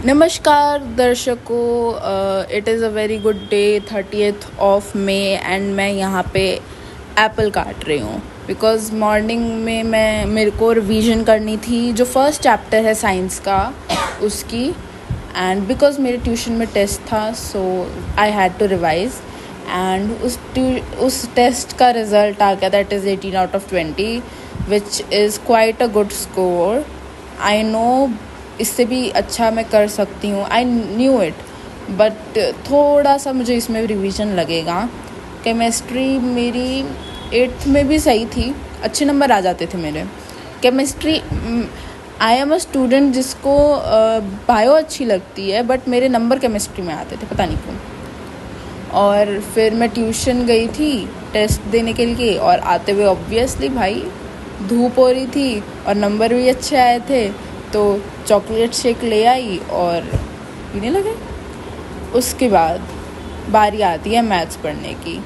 नमस्कार दर्शकों, it is a very good day 30th of May and मैं यहाँ पे एप्पल काट रही हूँ बिकॉज़ मॉर्निंग में मेरे को रिवीजन करनी थी जो फर्स्ट चैप्टर है साइंस का उसकी। एंड बिकॉज़ मेरे ट्यूशन में टेस्ट था so I had to revise and उस टेस्ट का रिज़ल्ट आ गया that is 18 out of 20 which is quite a good score. I know इससे भी अच्छा मैं कर सकती हूँ, आई न्यू इट, बट थोड़ा सा मुझे इसमें रिवीजन लगेगा। केमिस्ट्री मेरी 8th में भी सही थी, अच्छे नंबर आ जाते थे मेरे। Chemistry I am a student जिसको बायो अच्छी लगती है बट मेरे नंबर केमिस्ट्री में आते थे, पता नहीं क्यों। और फिर मैं ट्यूशन गई थी टेस्ट देने के लिए और आते हुए ऑब्वियसली भाई धूप हो रही थी और नंबर भी अच्छे आए थे तो चॉकलेट शेक ले आई और पीने लगे। उसके बाद बारी आती है मैथ्स पढ़ने की।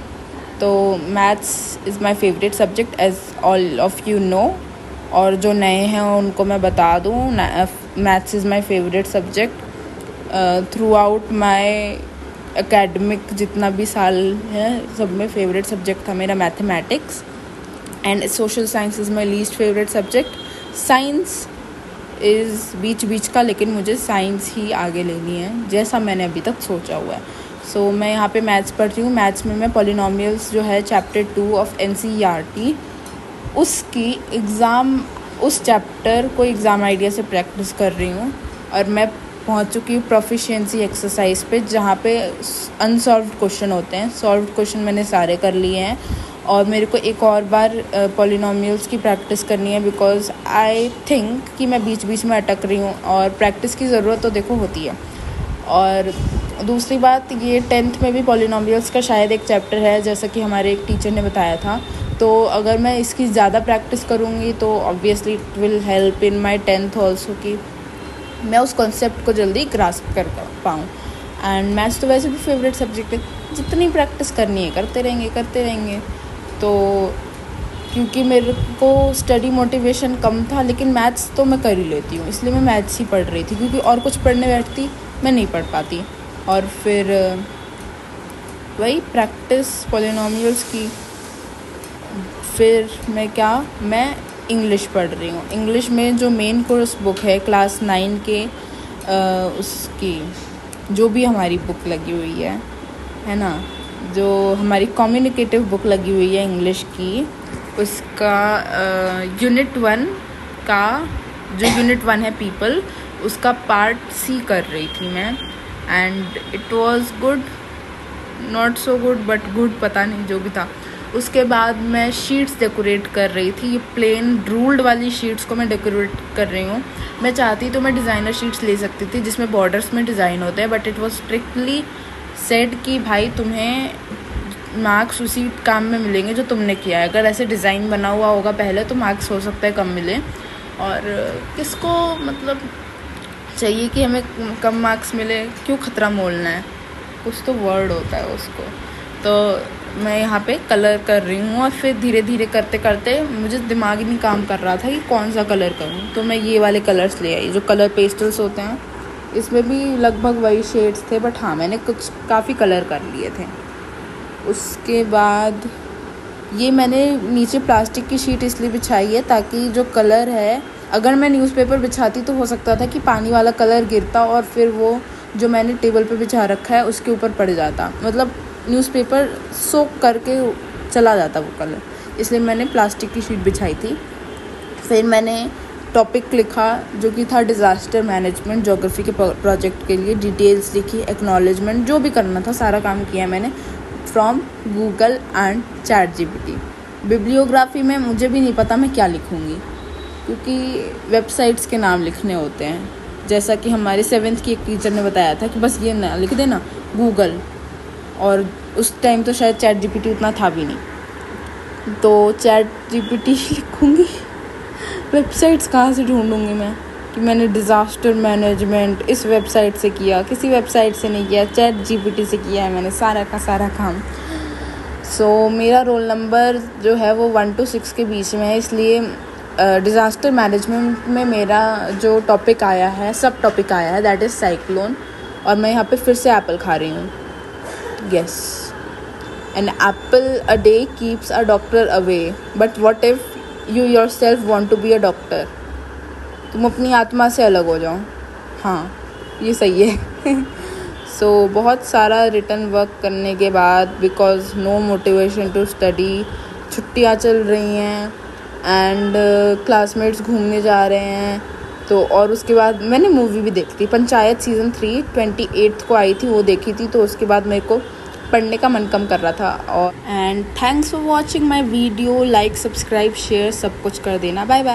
तो maths is my favourite subject as all of you know, और जो नए हैं उनको मैं बता दूँ, maths is my favourite subject through my academic जितना भी साल है सब में फेवरेट सब्जेक्ट था मेरा mathematics. And social science is my least favourite subject. Science is बीच का, लेकिन मुझे साइंस ही आगे लेनी है जैसा मैंने अभी तक सोचा हुआ है। सो मैं यहाँ पे मैथ्स पढ़ रही हूँ। मैथ्स में मैं पॉलिनोमियल्स जो है चैप्टर 2 ऑफ NCERT उसकी एग्ज़ाम उस चैप्टर को एग्ज़ाम आइडिया से प्रैक्टिस कर रही हूँ और मैं पहुँच चुकी हूँ प्रोफिशिएंसी एक्सरसाइज पे जहाँ पे अनसॉल्व्ड क्वेश्चन होते हैं। सॉल्व्ड क्वेश्चन मैंने सारे कर लिए हैं और मेरे को एक और बार पॉलिनोमियल्स की प्रैक्टिस करनी है बिकॉज़ आई थिंक कि मैं बीच में अटक रही हूँ और प्रैक्टिस की ज़रूरत तो देखो होती है। और दूसरी बात, ये 10th में भी पॉलिनोमियल्स का शायद एक चैप्टर है जैसा कि हमारे एक टीचर ने बताया था। तो अगर मैं इसकी ज़्यादा प्रैक्टिस करूँगी तो obviously it will help in my 10th also कि मैं उस कॉन्सेप्ट को जल्दी ग्रास्प कर पाऊँ। एंड मैथ्स तो वैसे भी फेवरेट सब्जेक्ट है, जितनी प्रैक्टिस करनी है करते रहेंगे। तो क्योंकि मेरे को स्टडी मोटिवेशन कम था लेकिन मैथ्स तो मैं कर ही लेती हूँ, इसलिए मैं मैथ्स ही पढ़ रही थी क्योंकि और कुछ पढ़ने बैठती मैं नहीं पढ़ पाती। और फिर वही प्रैक्टिस पॉलिनोमियल्स की। फिर मैं इंग्लिश पढ़ रही हूँ। इंग्लिश में जो मेन कोर्स बुक है क्लास 9 के उसकी जो भी हमारी बुक लगी हुई है ना, जो हमारी कम्युनिकेटिव बुक लगी हुई है इंग्लिश की, उसका यूनिट 1 का जो यूनिट 1 है पीपल, उसका पार्ट C कर रही थी मैं। And it was good, not so good but good, पता नहीं जो भी था। उसके बाद मैं शीट्स डेकोरेट कर रही थी। ये प्लेन रूल्ड वाली शीट्स को मैं डेकोरेट कर रही हूँ। मैं चाहती तो मैं डिज़ाइनर शीट्स ले सकती थी जिसमें बॉर्डर्स में डिज़ाइन होते हैं, but it was strictly said कि भाई तुम्हें मार्क्स उसी काम में मिलेंगे जो तुमने किया है। अगर ऐसे डिज़ाइन बना हुआ होगा पहले तो मार्क्स हो सकता है कम मिले, और किसको मतलब चाहिए कि हमें कम मार्क्स मिले, क्यों खतरा मोलना है, कुछ तो वर्ड होता है उसको। तो मैं यहाँ पे कलर कर रही हूँ और फिर धीरे धीरे करते करते मुझे दिमाग ही नहीं काम कर रहा था कि कौन सा कलर करूँ, तो मैं ये वाले कलर्स ले आई जो कलर पेस्टल्स होते हैं। इसमें भी लगभग वही शेड्स थे बट हाँ मैंने कुछ काफ़ी कलर कर लिए थे। उसके बाद ये मैंने नीचे प्लास्टिक की शीट इसलिए बिछाई है ताकि जो कलर है, अगर मैं न्यूज़पेपर बिछाती तो हो सकता था कि पानी वाला कलर गिरता और फिर वो जो मैंने टेबल पे बिछा रखा है उसके ऊपर पड़ जाता, मतलब न्यूज़पेपर सोक करके चला जाता वो कलर, इसलिए मैंने प्लास्टिक की शीट बिछाई थी। फिर मैंने टॉपिक लिखा जो कि था डिज़ास्टर मैनेजमेंट, ज्योग्राफी के प्रोजेक्ट के लिए डिटेल्स लिखी, एक्नॉलेजमेंट, जो भी करना था सारा काम किया मैंने from Google and ChatGPT। Bibliography में मुझे भी नहीं पता मैं क्या लिखूँगी क्योंकि वेबसाइट्स के नाम लिखने होते हैं, जैसा कि हमारे 7th की एक टीचर ने बताया था कि बस ये ना लिख देना गूगल, और उस टाइम तो शायद ChatGPT उतना था भी नहीं, तो ChatGPT लिखूँगी। वेबसाइट्स कहाँ से ढूंढूंगी मैं कि मैंने डिज़ास्टर मैनेजमेंट इस वेबसाइट से किया, किसी वेबसाइट से नहीं किया, ChatGPT से किया है मैंने सारा का सारा काम। सो मेरा रोल नंबर जो है वो 1 to 6 के बीच में है, इसलिए डिज़ास्टर मैनेजमेंट में मेरा जो टॉपिक आया है, सब टॉपिक आया है, दैट इज़ साइक्लोन। और मैं यहाँ पे फिर से एप्पल खा रही हूँ। Yes, an apple a day keeps a doctor away, but what if you your self want to be a doctor? तुम अपनी आत्मा से अलग हो जाओ। हाँ, ये सही है। सो बहुत सारा रिटर्न वर्क करने के बाद, because no motivation to study, छुट्टियाँ चल रही हैं एंड क्लासमेट्स घूमने जा रहे हैं, तो और उसके बाद मैंने मूवी भी देखी थी, पंचायत सीज़न 3 28 को आई थी, वो देखी थी। तो उसके बाद मेरे को पढ़ने का मन कम कर रहा था। और and thanks for watching my video. Like, subscribe, share सब कुछ कर देना। Bye bye.